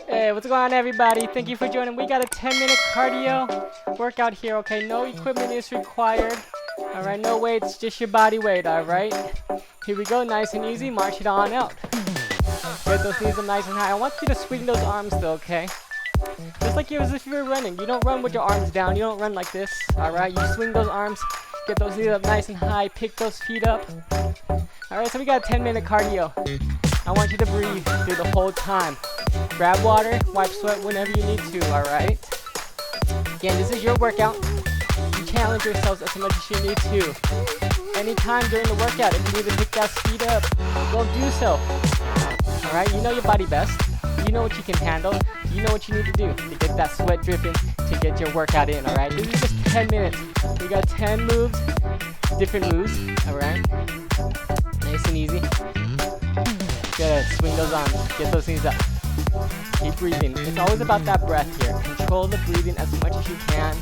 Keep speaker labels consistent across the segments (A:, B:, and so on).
A: Hey, what's going on, everybody? Thank you for joining. We got a 10-minute cardio workout here, okay? No equipment is required. Alright, no weights, just your body weight, alright? Here we go, nice and easy. March it on out. Get those knees up nice and high. I want you to swing those arms though, okay? Just like as if you were running. You don't run with your arms down. You don't run like this, alright? You swing those arms, get those knees up nice and high, pick those feet up. Alright, so we got a 10-minute cardio. I want you to breathe through the whole time. Grab water, wipe sweat whenever you need to, alright? Again, this is your workout. You challenge yourselves as much as you need to. Anytime during the workout, if you need to pick that speed up, go do so. Alright, you know your body best. You know what you can handle. You know what you need to do to get that sweat dripping, to get your workout in, alright? This is just 10 minutes. We got 10 moves, different moves, alright? Nice and easy. Good, swing those arms, get those knees up. Keep breathing. It's always about that breath here. Control the breathing as much as you can.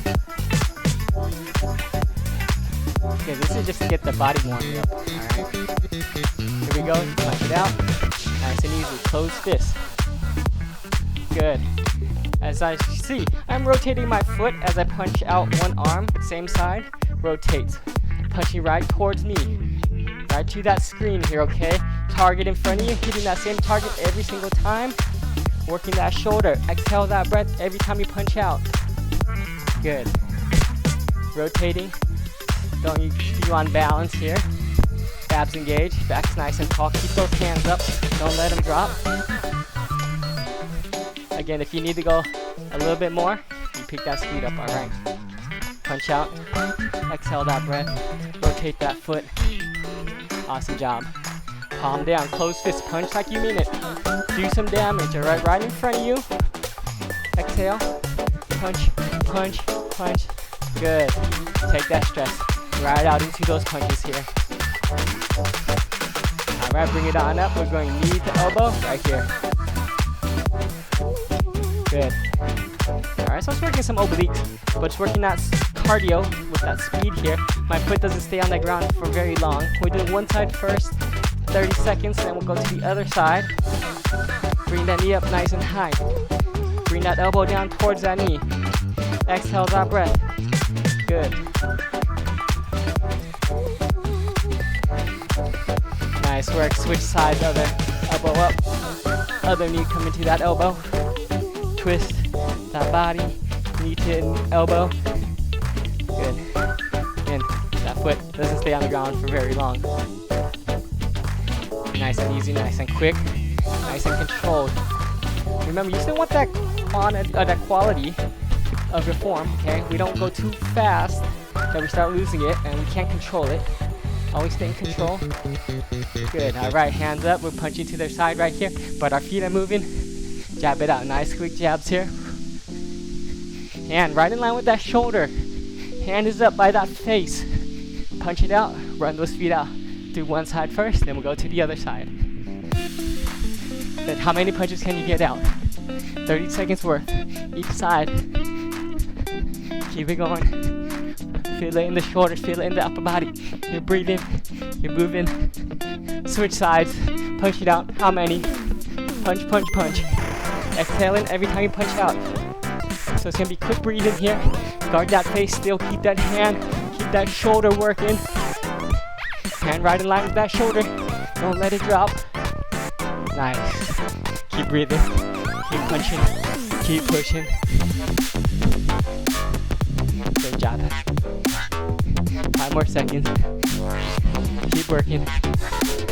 A: Okay, this is just to get the body warmed up, alright? Here we go, punch it out. Nice and easy, closed fist. Good. As I see, I'm rotating my foot as I punch out one arm, same side, rotates. Punching right towards me. Right to that screen here, okay? Target in front of you, hitting that same target every single time. Working that shoulder. Exhale that breath every time you punch out. Good. Rotating. Don't you feel on balance here. Abs engaged. Back's nice and tall. Keep those hands up. Don't let them drop. Again, if you need to go a little bit more, you pick that speed up, alright? Punch out. Exhale that breath. Rotate that foot. Awesome job. Palm down, closed fist, punch like you mean it. Do some damage, alright? Right in front of you. Exhale. Punch, punch, punch. Good. Take that stress right out into those punches here. Alright, bring it on up. We're going knee to elbow right here. Good. Alright, so it's working some obliques, but it's working that cardio with that speed here. My foot doesn't stay on the ground for very long. We're doing one side first, 30 seconds, then we'll go to the other side. Bring that knee up nice and high. Bring that elbow down towards that knee. Exhale that breath. Good. Nice work. Switch sides, other elbow up. Other knee coming to that elbow. Twist that body. Knee to elbow. Good. And that foot doesn't stay on the ground for very long. Nice and easy, nice and quick, nice and controlled. Remember, you still want that that quality of your form, okay? We don't go too fast that we start losing it and we can't control it. Always stay in control. Good, alright, hands up. We're punching to their side right here, but our feet are moving. Jab it out, nice quick jabs here. Hand right in line with that shoulder. Hand is up by that face. Punch it out, run those feet out. Do one side first, then we'll go to the other side. Then how many punches can you get out? 30 seconds worth, each side. Keep it going. Feel it in the shoulders, feel it in the upper body. You're breathing, you're moving. Switch sides, punch it out. How many? Punch, punch, punch. Exhaling every time you punch out. So it's gonna be quick breathing here. Guard that face still, keep that hand, keep that shoulder working. Hand right in line with that shoulder. Don't let it drop. Nice. Keep breathing. Keep punching. Keep pushing. Good job. 5 more seconds. Keep working.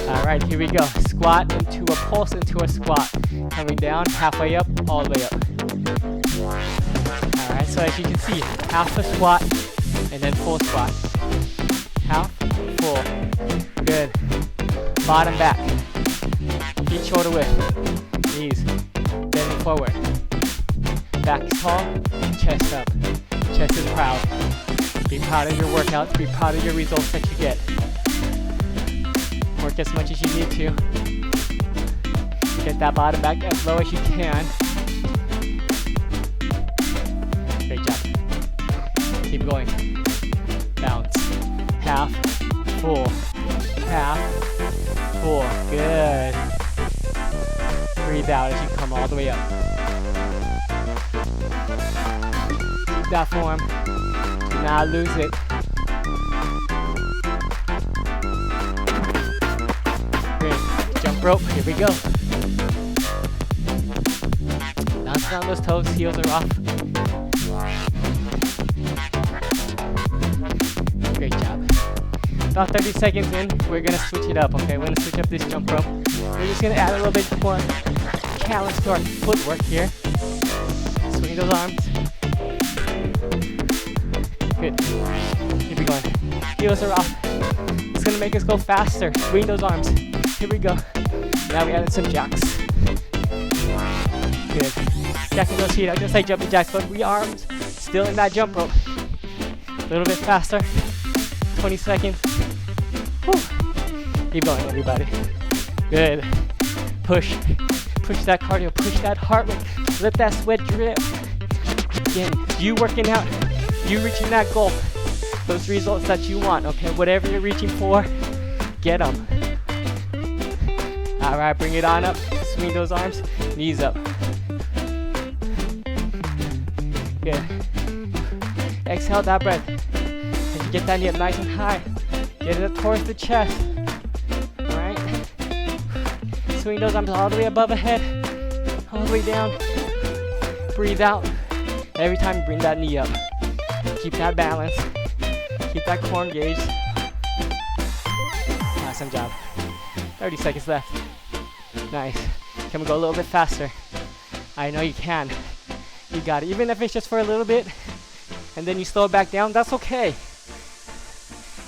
A: Alright, here we go. Squat into a pulse into a squat. Coming down, halfway up, all the way up. Alright, so as you can see, half a squat and then full squat. Half, full. Good. Bottom back. Feet shoulder width. Knees. Bending forward. Back is tall. Chest up. Chest is proud. Be proud of your workouts. Be proud of your results that you get. Work as much as you need to. Get that bottom back as low as you can. Great job. Keep going. Bounce. Half. Full. Half. Full. Good. Breathe out as you come all the way up. Keep that form. Do not lose it. Great. Jump rope. Here we go. Bounce down those toes. Heels are off. Great job. About 30 seconds in, we're gonna switch it up, okay? We're gonna switch up this jump rope. We're just gonna add a little bit more challenge to our footwork here. Swing those arms. Good. Keep it going. Heels are off. It's gonna make us go faster. Swing those arms. Here we go. Now we added some jacks. Good. Jacking those feet. I just say jumping jacks, but we arms still in that jump rope. A little bit faster. 20 seconds. Whew. Keep going, everybody. Good. Push. Push that cardio. Push that heart rate. Let that sweat drip. Again, you working out. You reaching that goal. Those results that you want, okay? Whatever you're reaching for, get them. All right, bring it on up. Swing those arms. Knees up. Good. Exhale that breath. Get that knee up nice and high. Get it up towards the chest. Alright? Swing those arms all the way above the head. All the way down. Breathe out. Every time you bring that knee up. Keep that balance. Keep that core engaged. Awesome job. 30 seconds left. Nice. Can we go a little bit faster? I know you can. You got it. Even if it's just for a little bit and then you slow it back down, that's okay.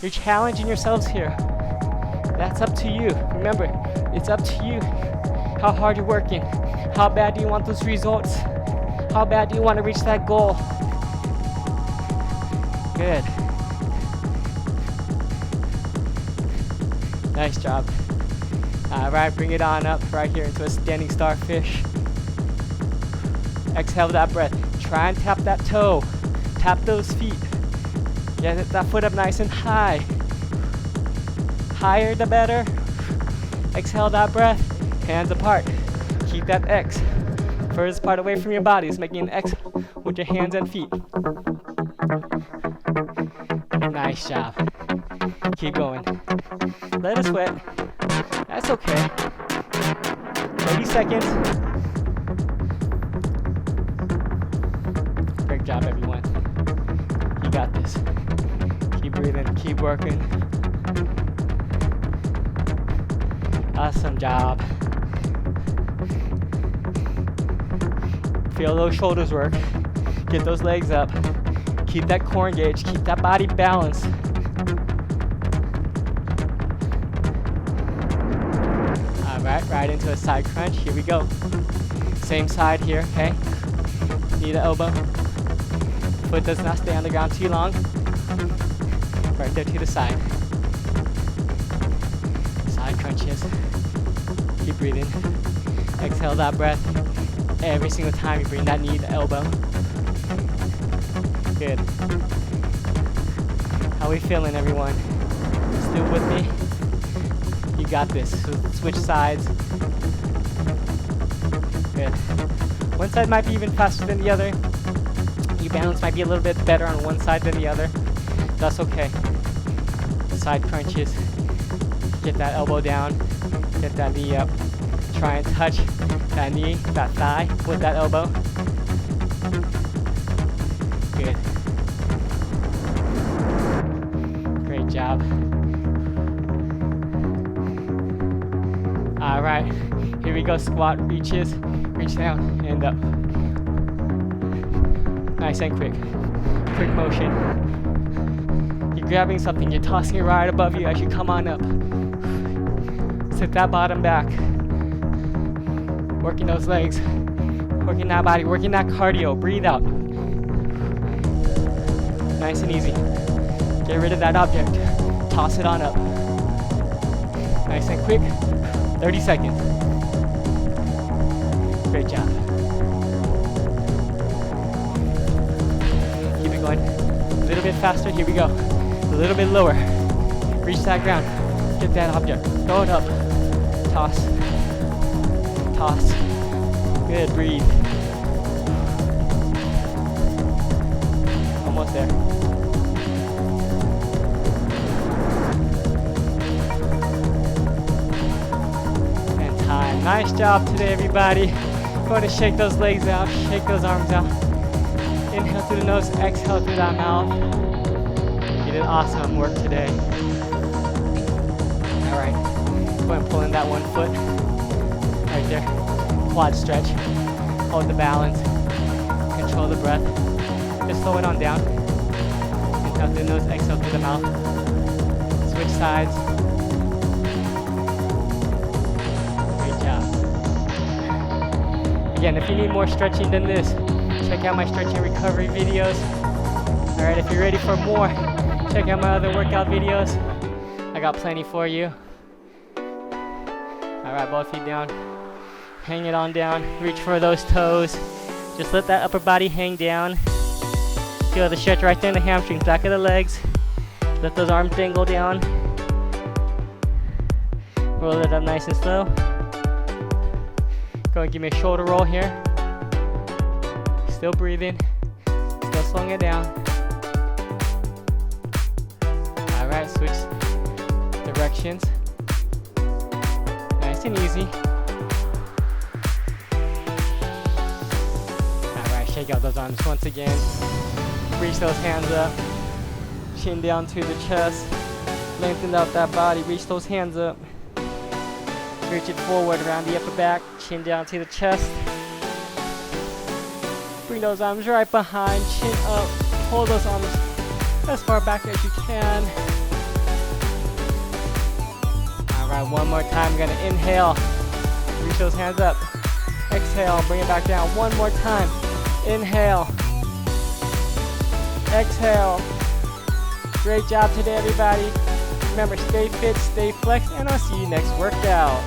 A: You're challenging yourselves here. That's up to you. Remember, it's up to you how hard you're working. How bad do you want those results? How bad do you want to reach that goal? Good. Nice job. All right, bring it on up right here into a standing starfish. Exhale that breath. Try and tap that toe. Tap those feet. Get that foot up nice and high. Higher the better. Exhale that breath. Hands apart. Keep that X. Furthest part away from your body is making an X with your hands and feet. Nice job. Keep going. Let it sweat. That's okay. 30 seconds. Great job, everyone. You got this. Keep breathing, keep working. Awesome job. Feel those shoulders work. Get those legs up. Keep that core engaged. Keep that body balanced. Alright, right into a side crunch. Here we go. Same side here, okay? Knee to elbow. Foot does not stay on the ground too long. Right there to the side. Side crunches. Keep breathing. Exhale that breath. Every single time you bring that knee to elbow. Good. How are we feeling, everyone? Still with me? You got this. So switch sides. Good. One side might be even faster than the other. Your balance might be a little bit better on one side than the other. That's okay. Side crunches. Get that elbow down. Get that knee up. Try and touch that knee, that thigh with that elbow. Good. Great job. All right. Here we go. Squat reaches. Reach down and up. Nice and quick. Quick motion. You're grabbing something, you're tossing it right above you as you come on up. Sit that bottom back. Working those legs. Working that body, working that cardio. Breathe out. Nice and easy. Get rid of that object. Toss it on up. Nice and quick. 30 seconds. Great job. Keep it going. A little bit faster. Here we go. A little bit lower. Reach that ground. Get that object. Throw it up. Toss. toss. Good, breathe. Almost there. And time. Nice job today, everybody. Go ahead and shake those legs out, shake those arms out. Inhale through the nose, exhale through that mouth. You did awesome work today. All right, go ahead and pull in that one foot. Right there, quad stretch. Hold the balance, control the breath. Just slow it on down. Inhale through the nose, exhale through the mouth. Switch sides. Great job. Again, if you need more stretching than this, check out my stretching recovery videos. All right, if you're ready for more, check out my other workout videos. I got plenty for you. All right, both feet down. Hang it on down. Reach for those toes. Just let that upper body hang down. Feel the stretch right there in the hamstrings, back of the legs. Let those arms dangle down. Roll it up nice and slow. Go and give me a shoulder roll here. Still breathing. Still slowing it down. Alright, switch directions. Nice and easy. Alright, shake out those arms once again. Reach those hands up. Chin down to the chest. Lengthen out that body. Reach those hands up. Reach it forward around the upper back. Chin down to the chest. Bring those arms right behind. Chin up. Pull those arms as far back as you can. Alright, one more time. We're going to inhale. Reach those hands up. Exhale. Bring it back down. One more time. Inhale. Exhale. Great job today, everybody. Remember, stay fit, stay flexed, and I'll see you next workout.